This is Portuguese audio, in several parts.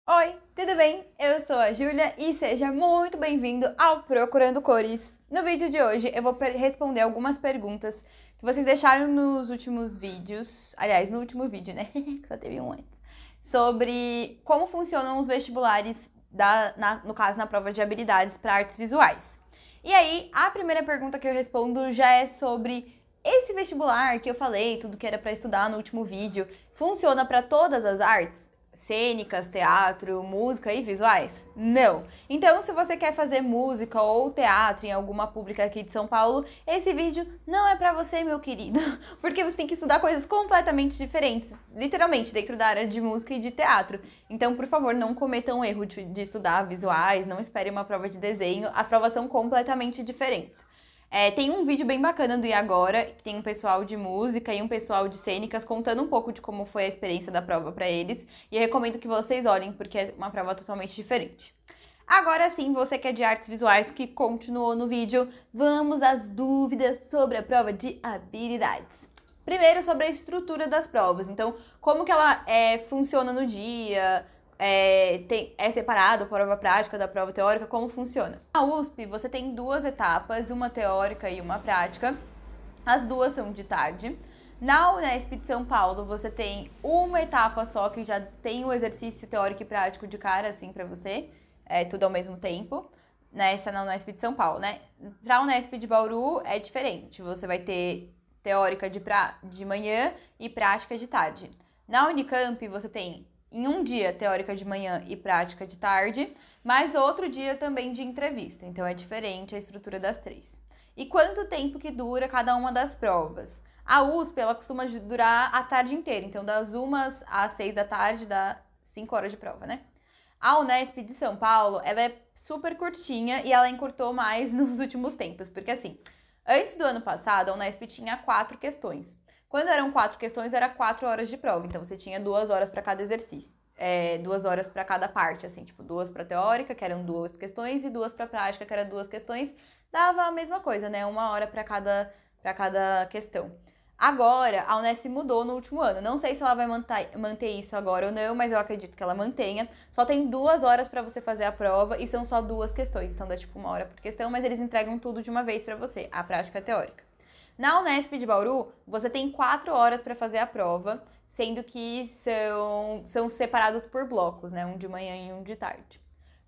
Oi, tudo bem? Eu sou a Júlia e seja muito bem-vindo ao Procurando Cores. No vídeo de hoje eu vou responder algumas perguntas que vocês deixaram nos últimos vídeos, aliás, no último vídeo, né? Que só teve um antes, sobre como funcionam os vestibulares, no caso, na prova de habilidades para artes visuais. E aí, a primeira pergunta que eu respondo já é sobre esse vestibular que eu falei, tudo que era para estudar no último vídeo, funciona para todas as artes? Cênicas, teatro, música e visuais? Não! Então, se você quer fazer música ou teatro em alguma pública aqui de São Paulo, esse vídeo não é pra você, meu querido, porque você tem que estudar coisas completamente diferentes, literalmente, dentro da área de música e de teatro. Então, por favor, não cometa um erro de estudar visuais, não espere uma prova de desenho, as provas são completamente diferentes. Tem um vídeo bem bacana do E Agora, que tem um pessoal de música e um pessoal de cênicas contando um pouco de como foi a experiência da prova para eles. E eu recomendo que vocês olhem, porque é uma prova totalmente diferente. Agora sim, você que é de artes visuais, que continuou no vídeo, vamos às dúvidas sobre a prova de habilidades. Primeiro, sobre a estrutura das provas. Então, como que ela funciona no dia, é separado a prova prática da prova teórica, como funciona? Na USP, você tem duas etapas, uma teórica e uma prática. As duas são de tarde. Na Unesp de São Paulo, você tem uma etapa só, que já tem o exercício teórico e prático de cara, assim, pra você. Tudo ao mesmo tempo. Nessa na Unesp de São Paulo, né? Pra Unesp de Bauru, é diferente. Você vai ter teórica de manhã e prática de tarde. Na Unicamp, você tem em um dia teórica de manhã e prática de tarde, mas outro dia também de entrevista. Então é diferente a estrutura das três. E quanto tempo que dura cada uma das provas? A USP, ela costuma durar a tarde inteira, então das 1 às 6 da tarde dá 5 horas de prova, né? A Unesp de São Paulo, ela é super curtinha e ela encurtou mais nos últimos tempos, porque assim, antes do ano passado, a Unesp tinha 4 questões. Quando eram 4 questões, era 4 horas de prova. Então, você tinha 2 horas para cada exercício. 2 horas para cada parte, assim, tipo, 2 para teórica, que eram 2 questões, e 2 para prática, que eram 2 questões. Dava a mesma coisa, né? 1 hora para cada questão. Agora, a Unesp mudou no último ano. Não sei se ela vai manter isso agora ou não, mas eu acredito que ela mantenha. Só tem 2 horas para você fazer a prova e são só 2 questões. Então, dá tipo 1 hora por questão, mas eles entregam tudo de uma vez para você, a prática e a teórica. Na Unesp de Bauru, você tem 4 horas para fazer a prova, sendo que são separados por blocos, né? Um de manhã e um de tarde.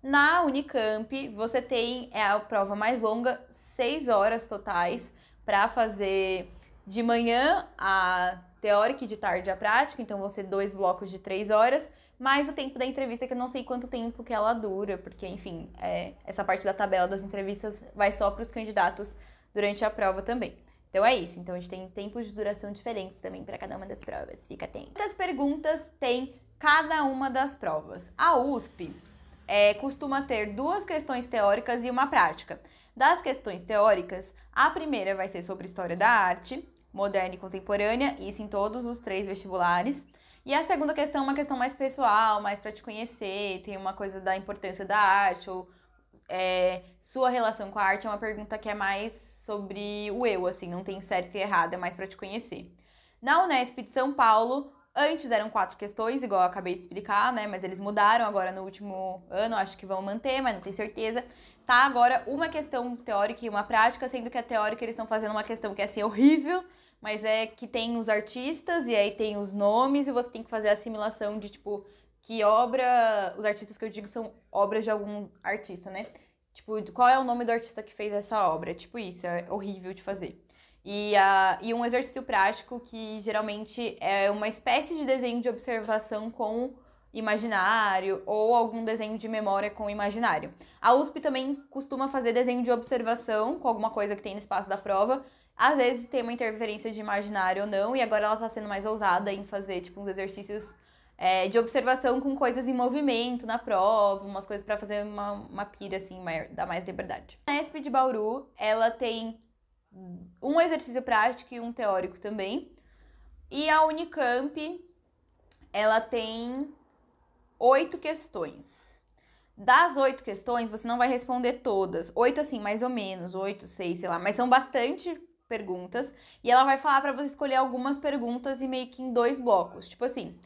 Na Unicamp, você tem a prova mais longa, 6 horas totais, para fazer de manhã a teórica e de tarde a prática, então vão ser 2 blocos de 3 horas, mais o tempo da entrevista, que eu não sei quanto tempo que ela dura, porque, enfim, essa parte da tabela das entrevistas vai só para os candidatos durante a prova também. Então é isso, então a gente tem tempos de duração diferentes também para cada uma das provas, fica atento. Quantas perguntas tem cada uma das provas? A USP costuma ter 2 questões teóricas e uma prática. Das questões teóricas, a primeira vai ser sobre história da arte, moderna e contemporânea, isso em todos os 3 vestibulares. E a segunda questão é uma questão mais pessoal, mais para te conhecer, tem uma coisa da importância da arte, ou sua relação com a arte é uma pergunta que é mais sobre o eu, assim, não tem certo e errado, é mais para te conhecer. Na Unesp de São Paulo, antes eram 4 questões, igual eu acabei de explicar, né, mas eles mudaram agora no último ano, acho que vão manter, mas não tenho certeza. Tá agora uma questão teórica e uma prática, sendo que a teórica eles estão fazendo uma questão que é assim, horrível, mas é que tem os artistas e aí tem os nomes e você tem que fazer a assimilação de, tipo, que obra, os artistas que eu digo são obras de algum artista, né? Tipo, qual é o nome do artista que fez essa obra? Tipo isso, é horrível de fazer. E um exercício prático que geralmente é uma espécie de desenho de observação com imaginário ou algum desenho de memória com imaginário. A USP também costuma fazer desenho de observação com alguma coisa que tem no espaço da prova. Às vezes tem uma interferência de imaginário ou não, e agora ela tá sendo mais ousada em fazer, tipo, uns exercícios de observação com coisas em movimento na prova, umas coisas para fazer uma pira, assim, dar mais liberdade. A Unesp de Bauru, ela tem um exercício prático e um teórico também. E a Unicamp, ela tem 8 questões. Das 8 questões, você não vai responder todas. 8, assim, mais ou menos, 8, 6, sei lá, mas são bastante perguntas. E ela vai falar para você escolher algumas perguntas e meio que em 2 blocos. Tipo assim,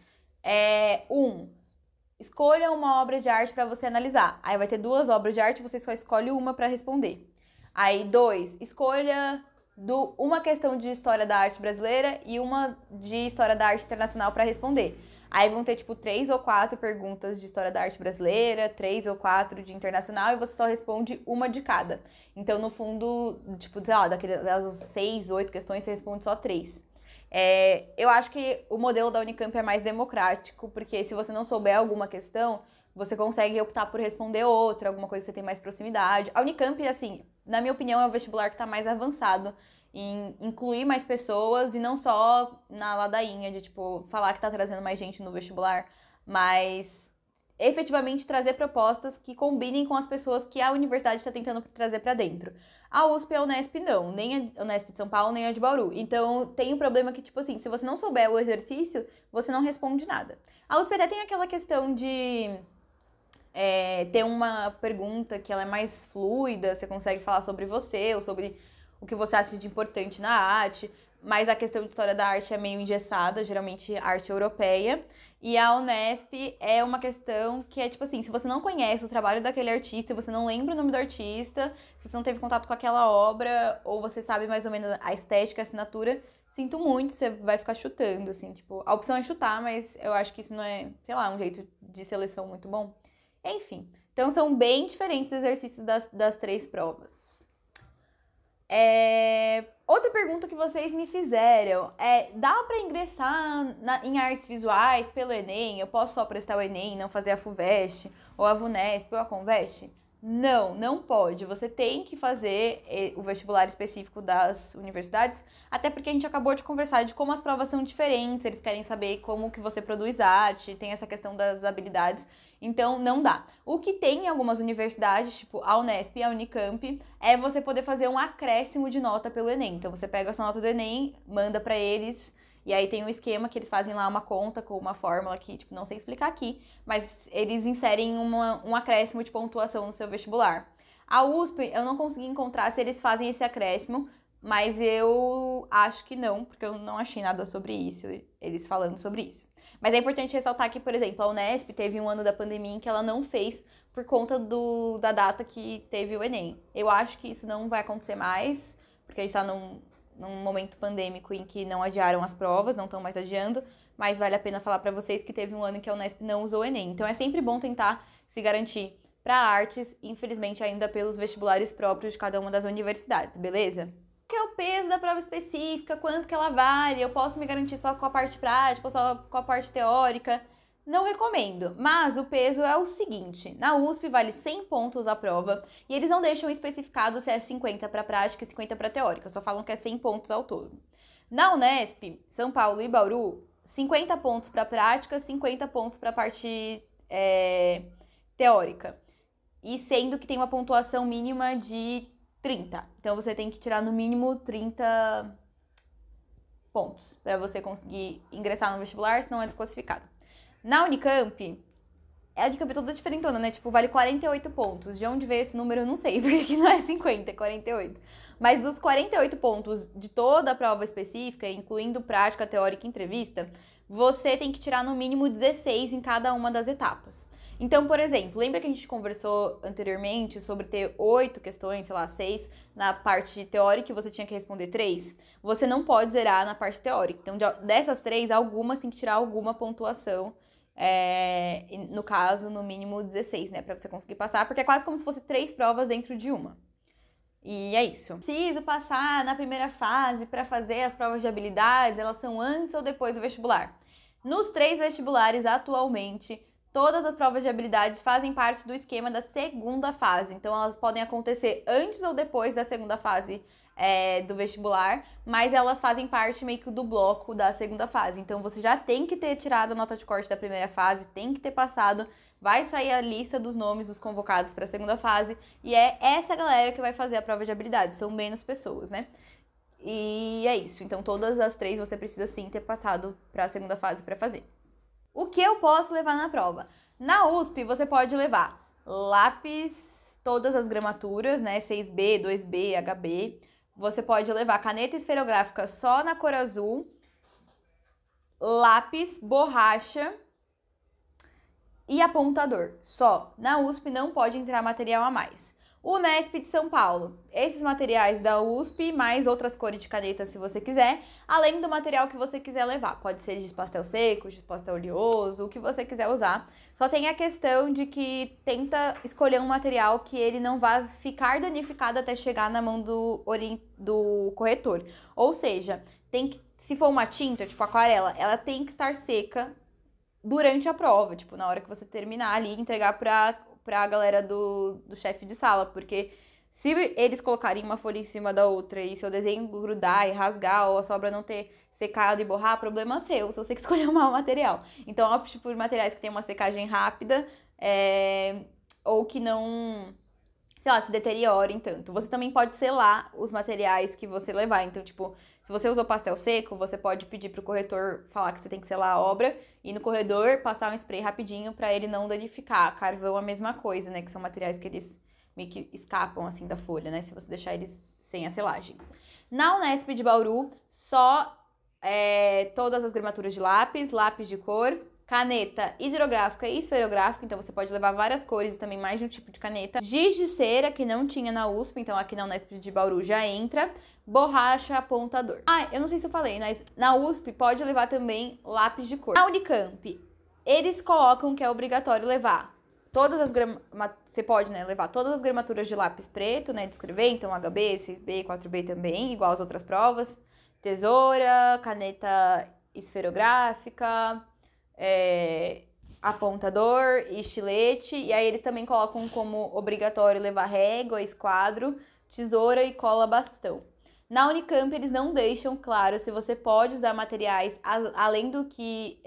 escolha uma obra de arte para você analisar. Aí vai ter 2 obras de arte, você só escolhe uma para responder. Aí 2, escolha uma questão de história da arte brasileira e uma de história da arte internacional para responder. Aí vão ter, tipo, 3 ou 4 perguntas de história da arte brasileira, 3 ou 4 de internacional, e você só responde uma de cada. Então, no fundo, tipo, sei lá, das 6, 8 questões, você responde só 3. Eu acho que o modelo da Unicamp é mais democrático, porque se você não souber alguma questão, você consegue optar por responder outra, alguma coisa que você tem mais proximidade. A Unicamp, assim, na minha opinião, é o vestibular que está mais avançado em incluir mais pessoas e não só na ladainha de, tipo, falar que tá trazendo mais gente no vestibular, mas efetivamente trazer propostas que combinem com as pessoas que a universidade está tentando trazer para dentro. A USP e a Unesp não, nem a Unesp de São Paulo, nem a de Bauru. Então tem um problema que, tipo assim, se você não souber o exercício, você não responde nada. A USP até tem aquela questão de ter uma pergunta que ela é mais fluida, você consegue falar sobre você ou sobre o que você acha de importante na arte, mas a questão de história da arte é meio engessada, geralmente arte europeia. E a Unesp é uma questão que é tipo assim, se você não conhece o trabalho daquele artista, você não lembra o nome do artista, se você não teve contato com aquela obra, ou você sabe mais ou menos a estética, a assinatura, sinto muito, você vai ficar chutando, assim, tipo, a opção é chutar, mas eu acho que isso não é, sei lá, um jeito de seleção muito bom. Enfim, então são bem diferentes os exercícios das 3 provas. Outra pergunta que vocês me fizeram dá para ingressar em artes visuais pelo Enem? Eu posso só prestar o Enem, não fazer a FUVEST, ou a VUNESP, ou a CONVEST? Não, não pode. Você tem que fazer o vestibular específico das universidades, até porque a gente acabou de conversar de como as provas são diferentes, eles querem saber como que você produz arte, tem essa questão das habilidades, então não dá. O que tem em algumas universidades, tipo a Unesp e a Unicamp, é você poder fazer um acréscimo de nota pelo Enem. Então você pega a sua nota do Enem, manda pra eles, e aí tem um esquema que eles fazem lá uma conta com uma fórmula que, tipo, não sei explicar aqui, mas eles inserem um acréscimo de pontuação no seu vestibular. A USP, eu não consegui encontrar se eles fazem esse acréscimo, mas eu acho que não, porque eu não achei nada sobre isso, eles falando sobre isso. Mas é importante ressaltar que, por exemplo, a Unesp teve um ano da pandemia em que ela não fez por conta da data que teve o Enem. Eu acho que isso não vai acontecer mais, porque a gente tá num momento pandêmico em que não adiaram as provas, não estão mais adiando, mas vale a pena falar para vocês que teve um ano em que a Unesp não usou o Enem. Então é sempre bom tentar se garantir para artes, infelizmente ainda pelos vestibulares próprios de cada uma das universidades, beleza? Que é o peso da prova específica, quanto que ela vale, eu posso me garantir só com a parte prática ou só com a parte teórica? Não recomendo, mas o peso é o seguinte, na USP vale 100 pontos a prova e eles não deixam especificado se é 50 para prática e 50 para teórica, só falam que é 100 pontos ao todo. Na Unesp, São Paulo e Bauru, 50 pontos para prática, 50 pontos para a parte teórica. E sendo que tem uma pontuação mínima de 30. Então você tem que tirar no mínimo 30 pontos para você conseguir ingressar no vestibular, senão é desclassificado. Na Unicamp, a Unicamp é toda diferentona, né? Tipo, vale 48 pontos. De onde veio esse número, eu não sei, porque aqui não é 50, é 48. Mas dos 48 pontos de toda a prova específica, incluindo prática, teórica e entrevista, você tem que tirar no mínimo 16 em cada uma das etapas. Então, por exemplo, lembra que a gente conversou anteriormente sobre ter 8 questões, sei lá, 6 na parte teórica e você tinha que responder 3? Você não pode zerar na parte teórica. Então, dessas 3, algumas tem que tirar alguma pontuação. No caso, no mínimo 16, né, pra você conseguir passar, porque é quase como se fosse 3 provas dentro de uma. E é isso. Preciso passar na primeira fase para fazer as provas de habilidades, elas são antes ou depois do vestibular? Nos 3 vestibulares, atualmente, todas as provas de habilidades fazem parte do esquema da segunda fase, então elas podem acontecer antes ou depois da segunda fase do vestibular, mas elas fazem parte meio que do bloco da segunda fase. Então você já tem que ter tirado a nota de corte da primeira fase, tem que ter passado, vai sair a lista dos nomes dos convocados para a segunda fase, e é essa galera que vai fazer a prova de habilidades, são menos pessoas, né? E é isso, então todas as 3 você precisa sim ter passado para a segunda fase para fazer. O que eu posso levar na prova? Na USP você pode levar lápis, todas as gramaturas, né? 6B, 2B, HB. Você pode levar caneta esferográfica só na cor azul, lápis, borracha e apontador. Só. Na USP não pode entrar material a mais. Unesp de São Paulo. Esses materiais da USP, mais outras cores de caneta se você quiser, além do material que você quiser levar. Pode ser de pastel seco, de pastel oleoso, o que você quiser usar. Só tem a questão de que tenta escolher um material que ele não vá ficar danificado até chegar na mão do corretor. Ou seja, tem que, se for uma tinta, tipo aquarela, ela tem que estar seca durante a prova, tipo, na hora que você terminar ali, entregar pra galera do chefe de sala, porque se eles colocarem uma folha em cima da outra e seu desenho grudar e rasgar ou a sobra não ter secado e borrar, problema seu, se você que escolher um mau material. Então, opte por materiais que tenham uma secagem rápida ou que não, sei lá, se deteriorem tanto. Você também pode selar os materiais que você levar. Então, tipo, se você usou pastel seco, você pode pedir pro corretor falar que você tem que selar a obra e no corredor passar um spray rapidinho pra ele não danificar. Carvão, a mesma coisa, né? Que são materiais que eles meio que escapam, assim, da folha, né? Se você deixar eles sem a selagem. Na Unesp de Bauru, só todas as gramaturas de lápis, lápis de cor, caneta hidrográfica e esferográfica, então você pode levar várias cores e também mais de um tipo de caneta. Giz de cera, que não tinha na USP, então aqui na Unesp de Bauru já entra. Borracha, apontador. Ah, eu não sei se eu falei, mas na USP pode levar também lápis de cor. Na Unicamp, eles colocam que é obrigatório levar todas as você pode, né, levar todas as gramaturas de lápis preto, né, de escrever, então HB, 6B, 4B também, igual às outras provas. Tesoura, caneta esferográfica, apontador, estilete, e aí eles também colocam como obrigatório levar régua, esquadro, tesoura e cola bastão. Na Unicamp eles não deixam claro se você pode usar materiais além do que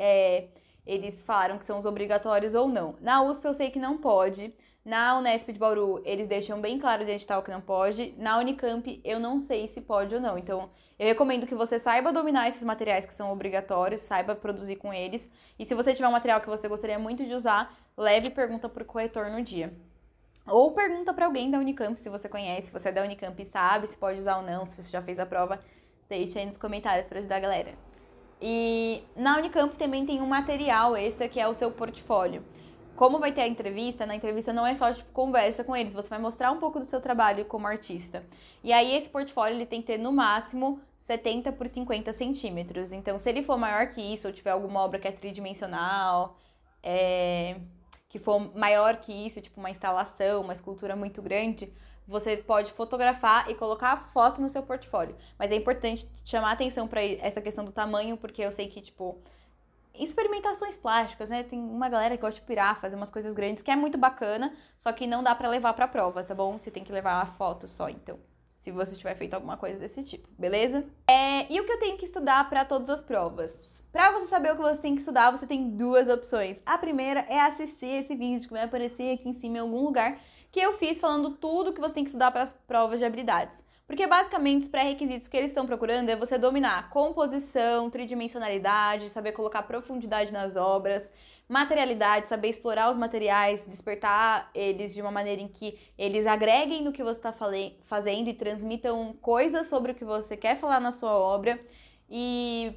eles falaram que são os obrigatórios ou não. Na USP eu sei que não pode. Na Unesp de Bauru eles deixam bem claro de edital que não pode. Na Unicamp eu não sei se pode ou não. Então eu recomendo que você saiba dominar esses materiais que são obrigatórios, saiba produzir com eles. E se você tiver um material que você gostaria muito de usar, leve e pergunta pro corretor no dia. Ou pergunta para alguém da Unicamp, se você conhece, se você é da Unicamp e sabe se pode usar ou não, se você já fez a prova, deixa aí nos comentários para ajudar a galera. E na Unicamp também tem um material extra que é o seu portfólio. Como vai ter a entrevista, na entrevista não é só tipo conversa com eles, você vai mostrar um pouco do seu trabalho como artista. E aí esse portfólio ele tem que ter no máximo 70 por 50 centímetros. Então se ele for maior que isso, ou tiver alguma obra que é tridimensional, que for maior que isso, tipo uma instalação, uma escultura muito grande, você pode fotografar e colocar a foto no seu portfólio. Mas é importante chamar atenção para essa questão do tamanho, porque eu sei que, tipo, experimentações plásticas, né? Tem uma galera que gosta de pirar, fazer umas coisas grandes, que é muito bacana, só que não dá pra levar pra prova, tá bom? Você tem que levar a foto só, então, se você tiver feito alguma coisa desse tipo, beleza? E o que eu tenho que estudar pra todas as provas? Pra você saber o que você tem que estudar, você tem duas opções. A primeira é assistir esse vídeo que vai aparecer aqui em cima em algum lugar, que eu fiz falando tudo que você tem que estudar para as provas de habilidades. Porque basicamente os pré-requisitos que eles estão procurando é você dominar composição, tridimensionalidade, saber colocar profundidade nas obras, materialidade, saber explorar os materiais, despertar eles de uma maneira em que eles agreguem no que você está fazendo e transmitam coisas sobre o que você quer falar na sua obra. E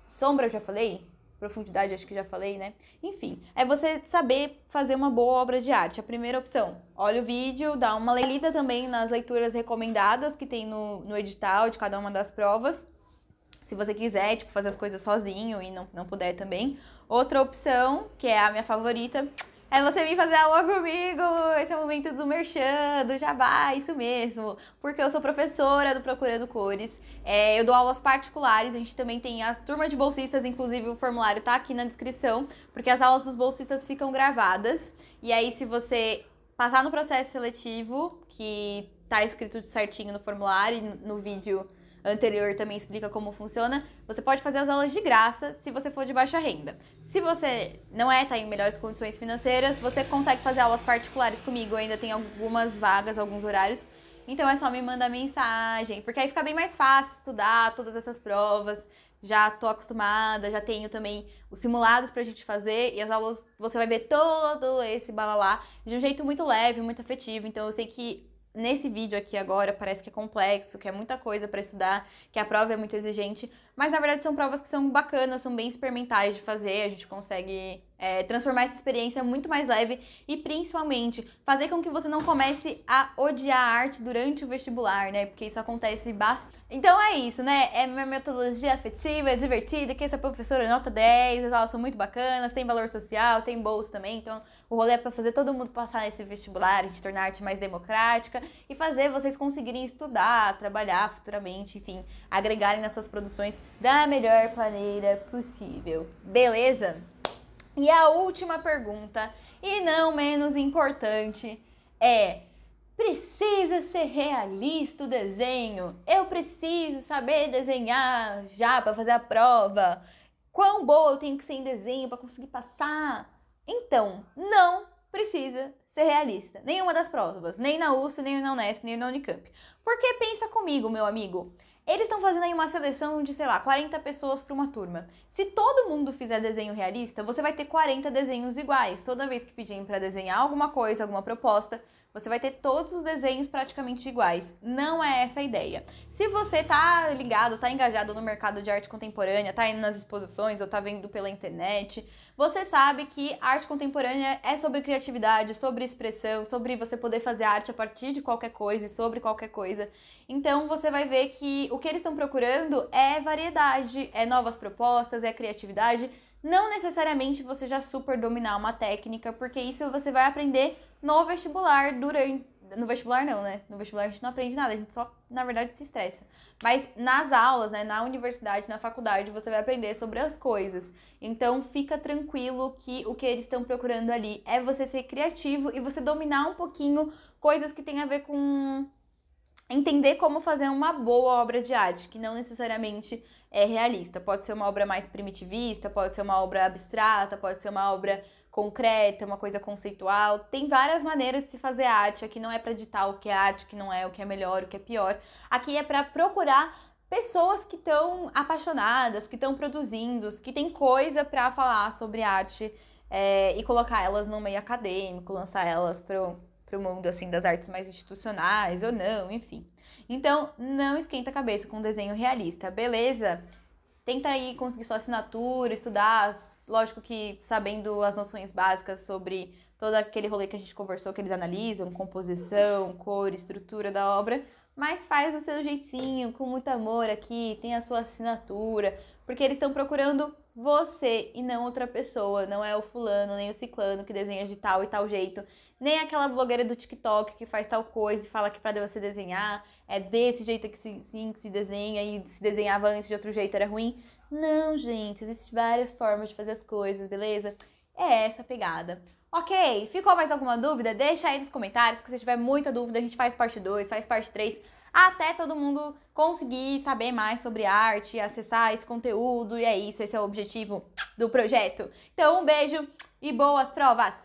sombra eu já falei? Profundidade acho que já falei, né? Enfim, é você saber fazer uma boa obra de arte. A primeira opção, olha o vídeo, dá uma lida também nas leituras recomendadas que tem no edital de cada uma das provas. Se você quiser, tipo, fazer as coisas sozinho e não puder também. Outra opção, que é a minha favorita, é você vir fazer aula comigo. Esse é o momento do merchan, do jabá, isso mesmo. Porque eu sou professora do Procurando Cores. Eu dou aulas particulares, a gente também tem a turma de bolsistas, inclusive o formulário tá aqui na descrição, porque as aulas dos bolsistas ficam gravadas. E aí, se você passar no processo seletivo, que tá escrito certinho no formulário e no vídeo anterior também explica como funciona, você pode fazer as aulas de graça se você for de baixa renda. Se você não tá em melhores condições financeiras, você consegue fazer aulas particulares comigo, ainda tem algumas vagas, alguns horários. Então é só me mandar mensagem, porque aí fica bem mais fácil estudar todas essas provas. Já tô acostumada, já tenho também os simulados pra gente fazer e as aulas você vai ver todo esse balalá de um jeito muito leve, muito afetivo. Então eu sei que nesse vídeo aqui agora parece que é complexo, que é muita coisa pra estudar, que a prova é muito exigente, mas na verdade são provas que são bacanas, são bem experimentais de fazer, a gente consegue transformar essa experiência muito mais leve e principalmente fazer com que você não comece a odiar a arte durante o vestibular, né? Porque isso acontece bastante. Então é isso, né? É minha metodologia afetiva, é divertida, que essa professora nota 10, as aulas são muito bacanas, tem valor social, tem bolsa também, então o rolê é pra fazer todo mundo passar nesse vestibular, a gente tornar a arte mais democrática e fazer vocês conseguirem estudar, trabalhar futuramente, enfim, agregarem nas suas produções da melhor maneira possível. Beleza? E a última pergunta, e não menos importante, é: precisa ser realista o desenho? Eu preciso saber desenhar já para fazer a prova? Quão boa eu tenho que ser em desenho para conseguir passar? Então, não precisa ser realista. Nenhuma das provas, nem na USP, nem na Unesp, nem na Unicamp. Porque pensa comigo, meu amigo. Eles estão fazendo aí uma seleção de, sei lá, 40 pessoas para uma turma. Se todo mundo fizer desenho realista, você vai ter 40 desenhos iguais. Toda vez que pedirem para desenhar alguma coisa, alguma proposta, você vai ter todos os desenhos praticamente iguais. Não é essa a ideia. Se você tá ligado, tá engajado no mercado de arte contemporânea, tá indo nas exposições ou tá vendo pela internet, você sabe que arte contemporânea é sobre criatividade, sobre expressão, sobre você poder fazer arte a partir de qualquer coisa e sobre qualquer coisa. Então você vai ver que o que eles estão procurando é variedade, é novas propostas, é criatividade. Não necessariamente você já super dominar uma técnica, porque isso você vai aprender no vestibular durante... No vestibular não, né? No vestibular a gente não aprende nada, a gente só, na verdade, se estressa. Mas nas aulas, né, na universidade, na faculdade, você vai aprender sobre as coisas. Então fica tranquilo que o que eles estão procurando ali é você ser criativo e você dominar um pouquinho coisas que tem a ver com entender como fazer uma boa obra de arte, que não necessariamente é realista. Pode ser uma obra mais primitivista, pode ser uma obra abstrata, pode ser uma obra concreta, uma coisa conceitual. Tem várias maneiras de se fazer arte. Aqui não é para ditar o que é arte, o que não é, o que é melhor, o que é pior. Aqui é para procurar pessoas que estão apaixonadas, que estão produzindo, que tem coisa para falar sobre arte e colocar elas no meio acadêmico, lançar elas pro mundo assim das artes mais institucionais ou não, enfim. Então, não esquenta a cabeça com desenho realista, beleza? Tenta aí conseguir sua assinatura, estudar, lógico que sabendo as noções básicas sobre todo aquele rolê que a gente conversou, que eles analisam, composição, cor, estrutura da obra, mas faz do seu jeitinho, com muito amor aqui, tem a sua assinatura, porque eles estão procurando você e não outra pessoa, não é o fulano nem o ciclano que desenha de tal e tal jeito, nem aquela blogueira do TikTok que faz tal coisa e fala que pra você desenhar é desse jeito que se desenha e se desenhava antes de outro jeito era ruim. Não, gente, existem várias formas de fazer as coisas, beleza? É essa a pegada. Ok, ficou mais alguma dúvida? Deixa aí nos comentários, se você tiver muita dúvida, a gente faz parte 2, faz parte 3, até todo mundo conseguir saber mais sobre arte, acessar esse conteúdo, e é isso, esse é o objetivo do projeto. Então, um beijo e boas provas!